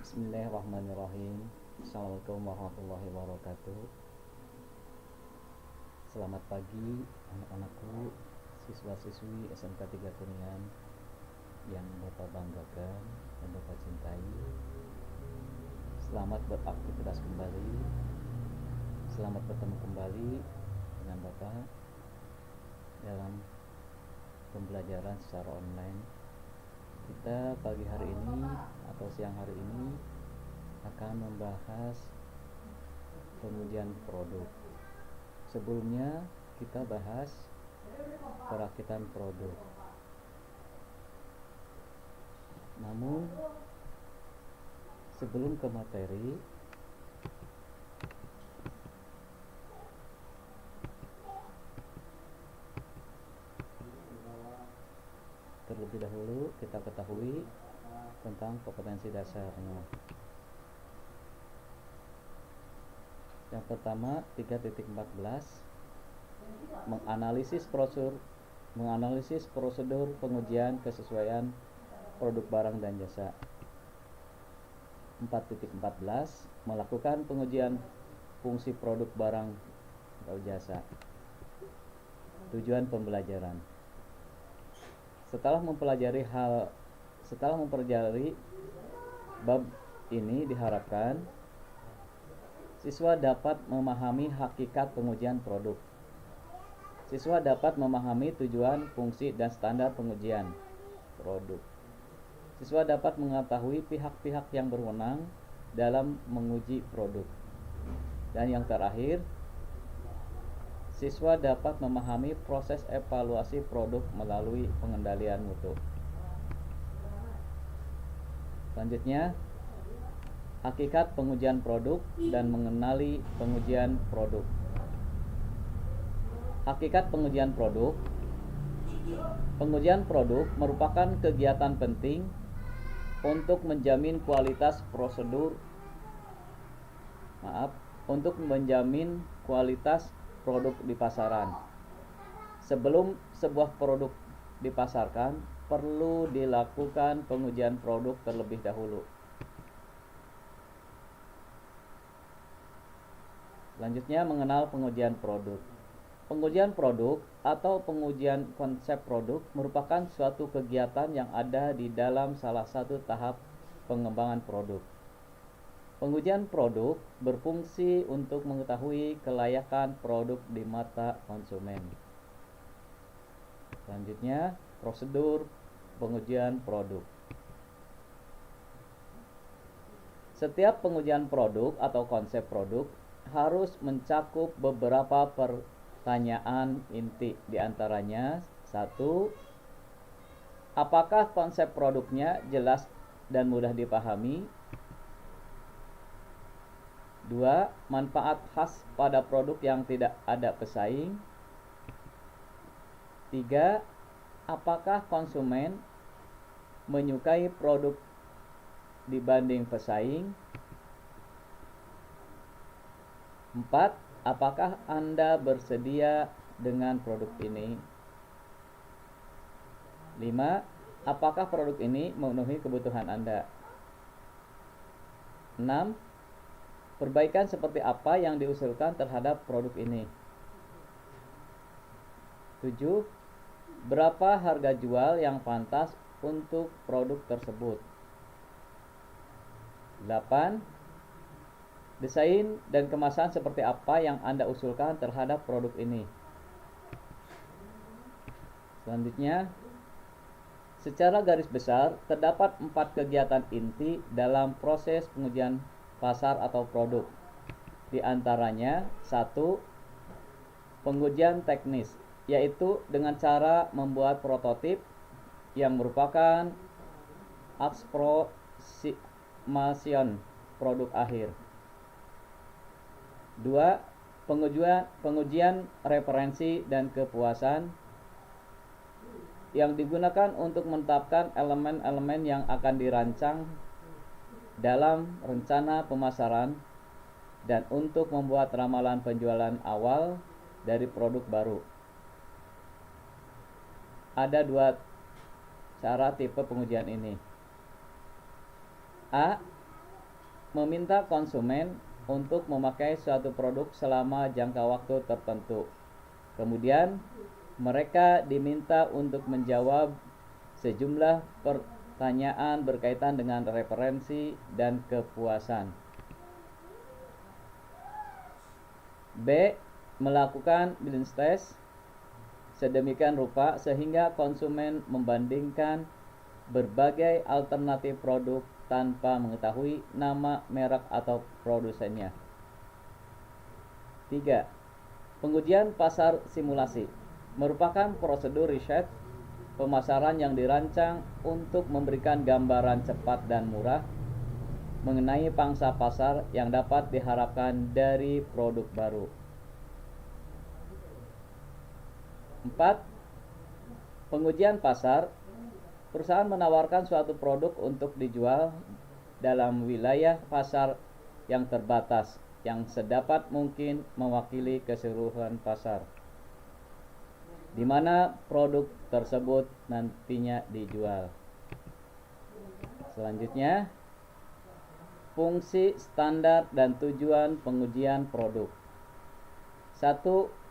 Bismillahirrahmanirrahim. Assalamualaikum warahmatullahi wabarakatuh. Selamat pagi anak-anakku, siswa-siswi SMK 3 Kuningan yang Bapak banggakan dan Bapak cintai. Selamat beraktivitas kembali. Selamat bertemu kembali dengan Bapak dalam pembelajaran secara online. Kita pagi hari ini atau siang hari ini akan membahas pengujian produk. Sebelumnya kita bahas perakitan produk. Namun sebelum ke materi, terlebih dahulu kita ketahui tentang kompetensi dasarnya. Yang pertama 3.14 menganalisis prosedur pengujian kesesuaian produk barang dan jasa. 4.14 melakukan pengujian fungsi produk barang atau jasa. Tujuan pembelajaran. Setelah mempelajari bab ini, diharapkan siswa dapat memahami hakikat pengujian produk. Siswa dapat memahami tujuan, fungsi, dan standar pengujian produk. Siswa dapat mengetahui pihak-pihak yang berwenang dalam menguji produk. Dan yang terakhir, siswa dapat memahami proses evaluasi produk melalui pengendalian mutu. Selanjutnya, hakikat pengujian produk dan mengenali pengujian produk. Hakikat pengujian produk. Pengujian produk merupakan kegiatan penting untuk menjamin kualitas produk di pasaran. Sebelum sebuah produk dipasarkan, perlu dilakukan pengujian produk terlebih dahulu. Selanjutnya, mengenal pengujian produk. Pengujian produk atau pengujian konsep produk merupakan suatu kegiatan yang ada di dalam salah satu tahap pengembangan produk. Pengujian produk berfungsi untuk mengetahui kelayakan produk di mata konsumen. Selanjutnya, prosedur pengujian produk. Setiap pengujian produk atau konsep produk harus mencakup beberapa pertanyaan inti. Di antaranya, 1. Apakah konsep produknya jelas dan mudah dipahami? 2. Manfaat khas pada produk yang tidak ada pesaing. 3. Apakah konsumen menyukai produk dibanding pesaing? 4. Apakah Anda bersedia dengan produk ini? 5. Apakah produk ini memenuhi kebutuhan Anda? 6. Perbaikan seperti apa yang diusulkan terhadap produk ini? 7. Berapa harga jual yang pantas untuk produk tersebut? 8. Desain dan kemasan seperti apa yang Anda usulkan terhadap produk ini? Selanjutnya, secara garis besar terdapat 4 kegiatan inti dalam proses pengujian pasar atau produk. Di antaranya, 1. Pengujian teknis, yaitu dengan cara membuat prototip yang merupakan approximation produk akhir. 2. Pengujian referensi dan kepuasan yang digunakan untuk menetapkan elemen-elemen yang akan dirancang dalam rencana pemasaran dan untuk membuat ramalan penjualan awal dari produk baru. Ada 2 cara tipe pengujian ini. A. meminta konsumen untuk memakai suatu produk selama jangka waktu tertentu. Kemudian, mereka diminta untuk menjawab sejumlah pertanyaan berkaitan dengan referensi dan kepuasan. B. Melakukan business test sedemikian rupa sehingga konsumen membandingkan berbagai alternatif produk tanpa mengetahui nama, merek, atau produsennya. 3. Pengujian pasar simulasi merupakan prosedur riset pemasaran yang dirancang untuk memberikan gambaran cepat dan murah mengenai pangsa pasar yang dapat diharapkan dari produk baru. 4. Pengujian pasar. Perusahaan menawarkan suatu produk untuk dijual dalam wilayah pasar yang terbatas yang sedapat mungkin mewakili keseluruhan pasar di mana produk tersebut nantinya dijual. Selanjutnya, fungsi, standar, dan tujuan pengujian produk. 1.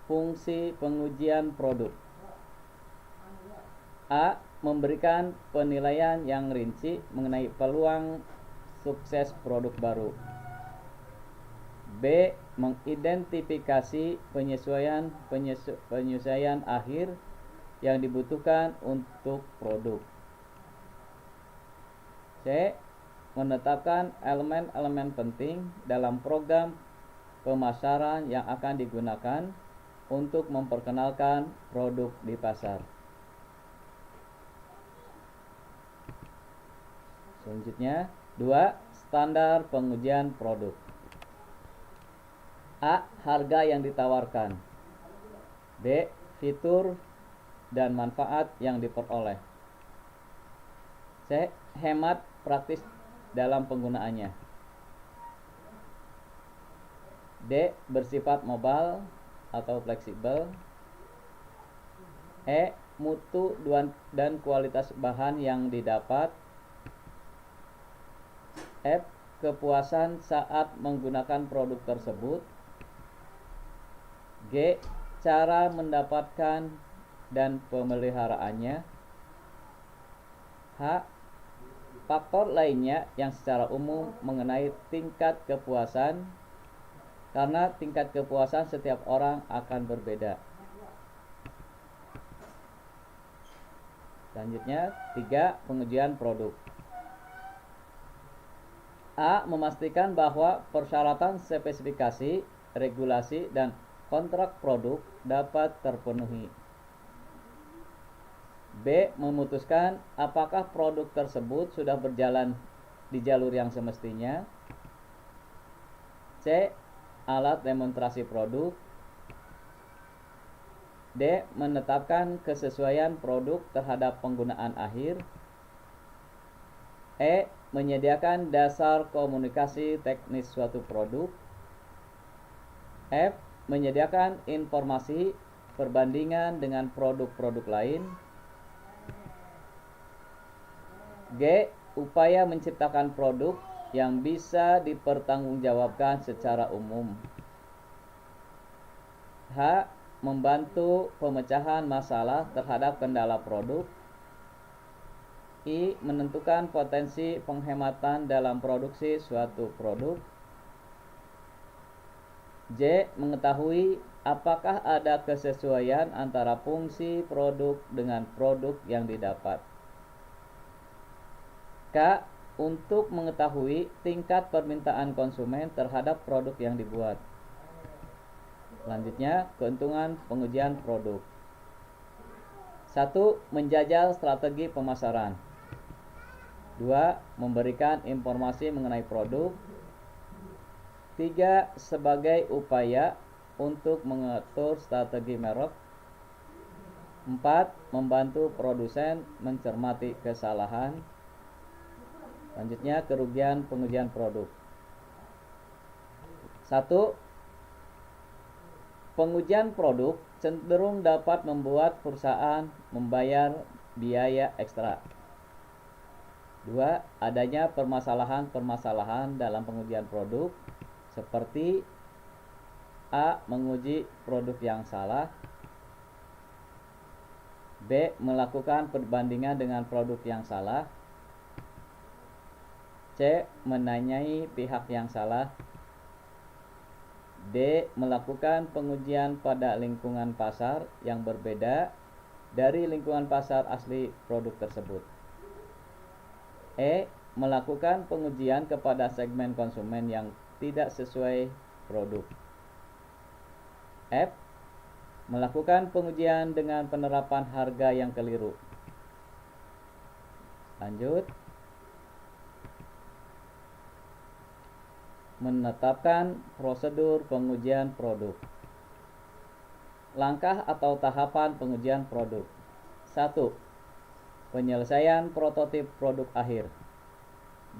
Fungsi pengujian produk. A. Memberikan penilaian yang rinci mengenai peluang sukses produk baru. B. Mengidentifikasi penyesuaian akhir yang dibutuhkan untuk produk. C. Menetapkan elemen-elemen penting dalam program pemasaran yang akan digunakan untuk memperkenalkan produk di pasar. Selanjutnya, 2. Standar pengujian produk. A. Harga yang ditawarkan. B. Fitur dan manfaat yang diperoleh. C. Hemat praktis dalam penggunaannya. D. Bersifat mobile atau fleksibel. E. Mutu dan kualitas bahan yang didapat. F. Kepuasan saat menggunakan produk tersebut. G. Cara mendapatkan dan pemeliharaannya. H. Faktor lainnya yang secara umum mengenai tingkat kepuasan, karena tingkat kepuasan setiap orang akan berbeda. Selanjutnya, 3. Pengujian produk. A. Memastikan bahwa persyaratan spesifikasi, regulasi, dan kontrak produk dapat terpenuhi. B. Memutuskan apakah produk tersebut sudah berjalan di jalur yang semestinya. C. Alat demonstrasi produk. D. Menetapkan kesesuaian produk terhadap penggunaan akhir. E. Menyediakan dasar komunikasi teknis suatu produk. F. Menyediakan informasi perbandingan dengan produk-produk lain. G. Upaya menciptakan produk yang bisa dipertanggungjawabkan secara umum. H. Membantu pemecahan masalah terhadap kendala produk. I. Menentukan potensi penghematan dalam produksi suatu produk. J. Mengetahui apakah ada kesesuaian antara fungsi produk dengan produk yang didapat. K. Untuk mengetahui tingkat permintaan konsumen terhadap produk yang dibuat. Selanjutnya, keuntungan pengujian produk. 1. Menjajal strategi pemasaran. 2. Memberikan informasi mengenai produk. 3. Sebagai upaya untuk mengatur strategi merek. 4. Membantu produsen mencermati kesalahan. Selanjutnya, kerugian pengujian produk. 1. Pengujian produk cenderung dapat membuat perusahaan membayar biaya ekstra. 2. Adanya permasalahan-permasalahan dalam pengujian produk seperti A. Menguji produk yang salah, B. Melakukan perbandingan dengan produk yang salah, C. Menanyai pihak yang salah, D. Melakukan pengujian pada lingkungan pasar yang berbeda dari lingkungan pasar asli produk tersebut, E. Melakukan pengujian kepada segmen konsumen yang tidak sesuai produk, F. Melakukan pengujian dengan penerapan harga yang keliru. Lanjut. Menetapkan prosedur pengujian produk. Langkah atau tahapan pengujian produk. 1. Penyelesaian prototip produk akhir.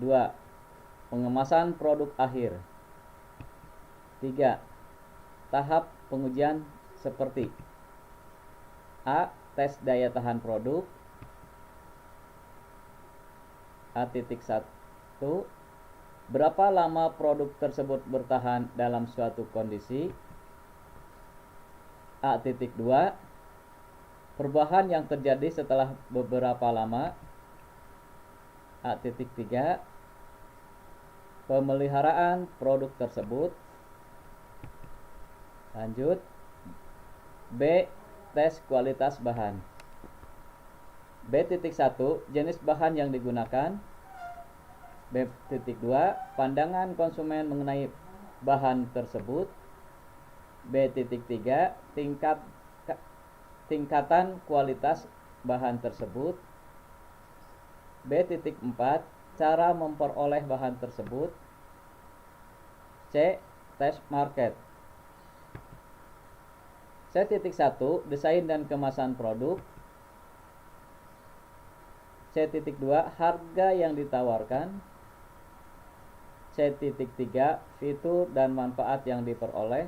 2. Pengemasan produk akhir. 3. Tahap pengujian seperti A. Tes daya tahan produk. A.1. Berapa lama produk tersebut bertahan dalam suatu kondisi. A.2. Perubahan yang terjadi setelah beberapa lama. A.3. Pemeliharaan produk tersebut. Lanjut. B. Tes kualitas bahan. B.1. Jenis bahan yang digunakan. B.2. Pandangan konsumen mengenai bahan tersebut. B.3. Tingkatan kualitas bahan tersebut. B.4. Cara memperoleh bahan tersebut. C. Tes market. C.1. Desain dan kemasan produk. C.2. Harga yang ditawarkan. C.3. Fitur dan manfaat yang diperoleh.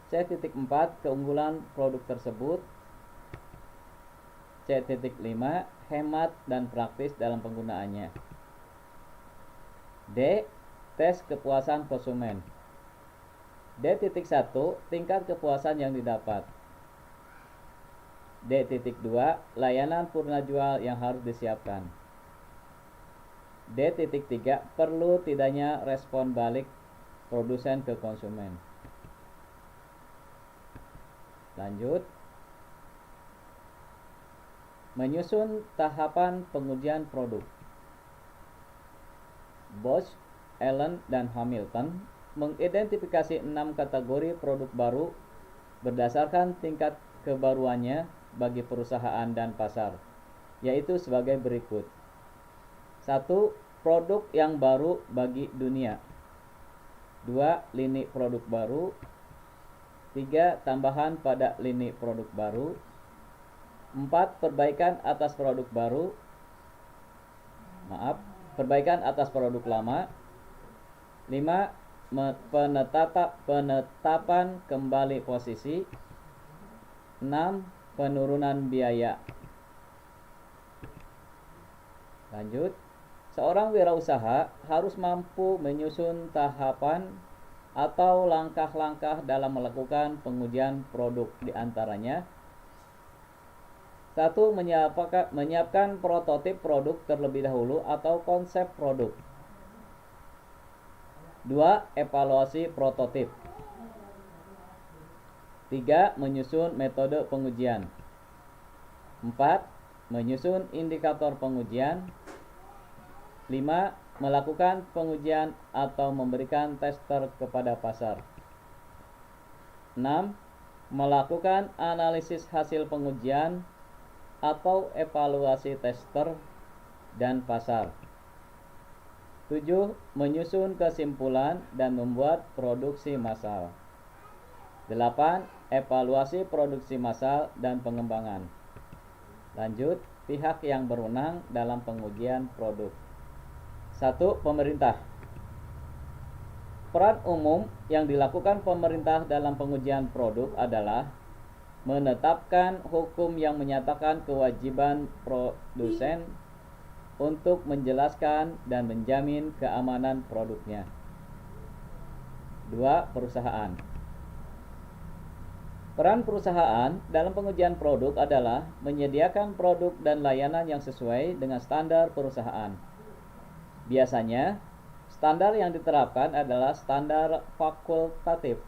C.4. Keunggulan produk tersebut. C.5. Hemat dan praktis dalam penggunaannya. D. Tes kepuasan konsumen. D.1. Tingkat kepuasan yang didapat. D.2. Layanan purna jual yang harus disiapkan. D.3. Perlu tidaknya respon balik produsen ke konsumen. Lanjut. Menyusun tahapan pengujian produk. Bosch, Allen, dan Hamilton mengidentifikasi 6 kategori produk baru berdasarkan tingkat kebaruannya bagi perusahaan dan pasar, yaitu sebagai berikut. 1. Produk yang baru bagi dunia. 2. Lini produk baru. 3. Tambahan pada lini produk baru. 4. Perbaikan atas produk lama. 5. Penetapan kembali posisi. 6. Penurunan biaya. Lanjut. Seorang wirausaha harus mampu menyusun tahapan atau langkah-langkah dalam melakukan pengujian produk, di antaranya 1. Menyiapkan prototip produk terlebih dahulu atau konsep produk. 2. Evaluasi prototip. 3. Menyusun metode pengujian. 4. Menyusun indikator pengujian. 5. Melakukan pengujian atau memberikan tester kepada pasar. 6. Melakukan analisis hasil pengujian atau evaluasi tester dan pasar. 7. Menyusun kesimpulan dan membuat produksi massal. 8. Evaluasi produksi massal dan pengembangan. Lanjut, pihak yang berwenang dalam pengujian produk. 1. Pemerintah. Peran umum yang dilakukan pemerintah dalam pengujian produk adalah menetapkan hukum yang menyatakan kewajiban produsen untuk menjelaskan dan menjamin keamanan produknya. 2. Perusahaan. Peran perusahaan dalam pengujian produk adalah menyediakan produk dan layanan yang sesuai dengan standar perusahaan. Biasanya, standar yang diterapkan adalah standar fakultatif.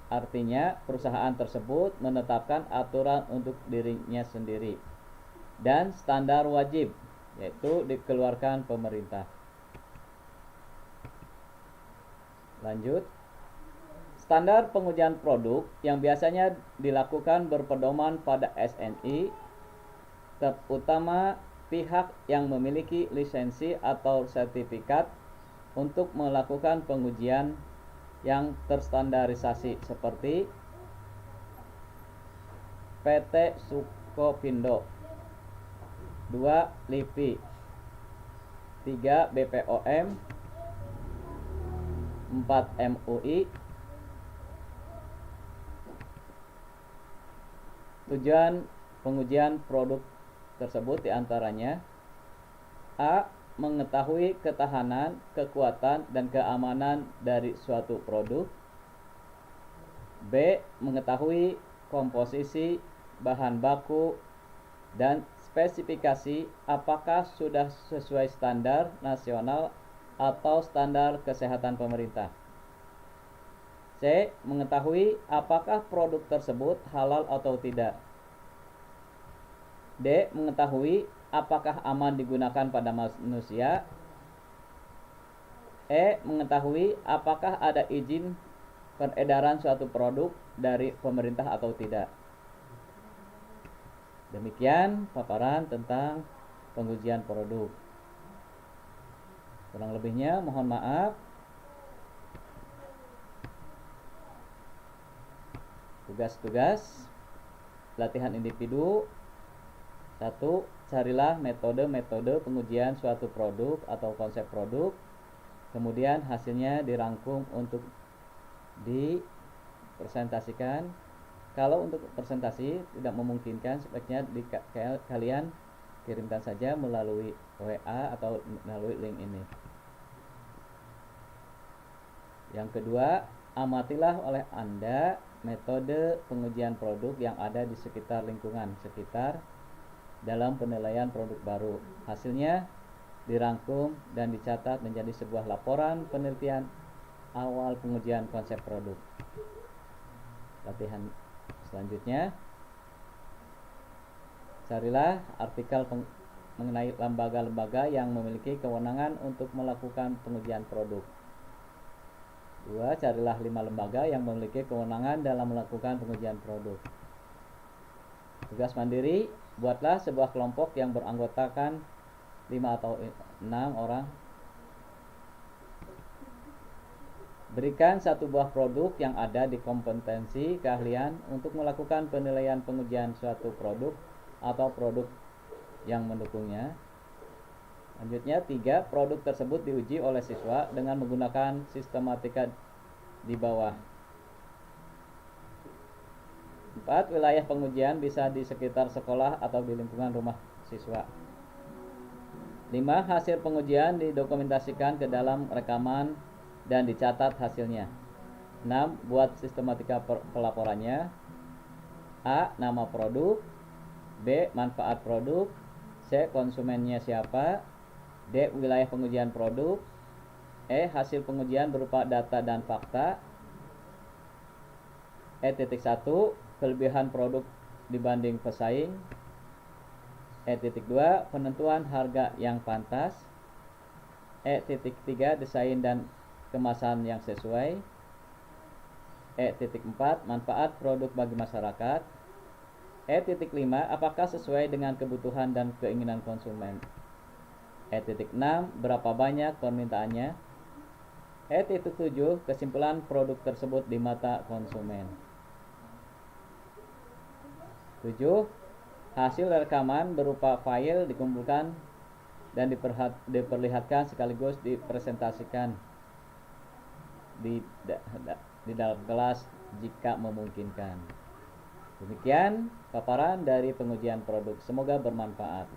Artinya, perusahaan tersebut menetapkan aturan untuk dirinya sendiri. Dan standar wajib, yaitu dikeluarkan pemerintah. Lanjut. Standar pengujian produk yang biasanya dilakukan berpedoman pada SNI, terutama pihak yang memiliki lisensi atau sertifikat untuk melakukan pengujian yang terstandarisasi seperti PT Sukopindo, 2. LIPI, 3. BPOM, 4. MUI. Tujuan pengujian produk tersebut diantaranya: A. Mengetahui ketahanan, kekuatan, dan keamanan dari suatu produk. B. Mengetahui komposisi, bahan baku, dan spesifikasi apakah sudah sesuai standar nasional atau standar kesehatan pemerintah. C. Mengetahui apakah produk tersebut halal atau tidak. D. Mengetahui apakah aman digunakan pada manusia. E. Mengetahui apakah ada izin peredaran suatu produk dari pemerintah atau tidak. Demikian paparan tentang pengujian produk. Kurang lebihnya mohon maaf. Tugas-tugas latihan individu. 1. Carilah metode-metode pengujian suatu produk atau konsep produk. Kemudian hasilnya dirangkum untuk dipresentasikan. Kalau untuk presentasi tidak memungkinkan, sebaiknya kalian kirimkan saja melalui WA atau melalui link ini. Yang kedua, amatilah oleh Anda metode pengujian produk yang ada di sekitar lingkungan sekitar dalam penilaian produk baru. Hasilnya dirangkum dan dicatat menjadi sebuah laporan penelitian awal pengujian konsep produk. Latihan selanjutnya, carilah artikel mengenai lembaga-lembaga yang memiliki kewenangan untuk melakukan pengujian produk. 2. Carilah 5 lembaga yang memiliki kewenangan dalam melakukan pengujian produk. Tugas mandiri, buatlah sebuah kelompok yang beranggotakan 5 atau 6 orang. Berikan satu buah produk yang ada di kompetensi keahlian untuk melakukan penilaian pengujian suatu produk atau produk yang mendukungnya. Lanjutnya, 3. Produk tersebut diuji oleh siswa dengan menggunakan sistematika di bawah. 4. Wilayah pengujian bisa di sekitar sekolah atau di lingkungan rumah siswa. 5. Hasil pengujian didokumentasikan ke dalam rekaman dan dicatat hasilnya. 6. Buat sistematika pelaporannya. A. Nama produk. B. Manfaat produk. C. Konsumennya siapa. D. Wilayah pengujian produk. E. Hasil pengujian berupa data dan fakta. E.1. Kelebihan produk dibanding pesaing. E.2. Penentuan harga yang pantas. E.3. Desain dan kemasan yang sesuai. E.4. Manfaat produk bagi masyarakat. E.5. Apakah sesuai dengan kebutuhan dan keinginan konsumen. E.6. Berapa banyak permintaannya. E.7. Kesimpulan produk tersebut di mata konsumen. 7. Hasil rekaman berupa file dikumpulkan dan diperlihatkan sekaligus dipresentasikan di dalam kelas jika memungkinkan. Demikian paparan dari pengujian produk. Semoga bermanfaat.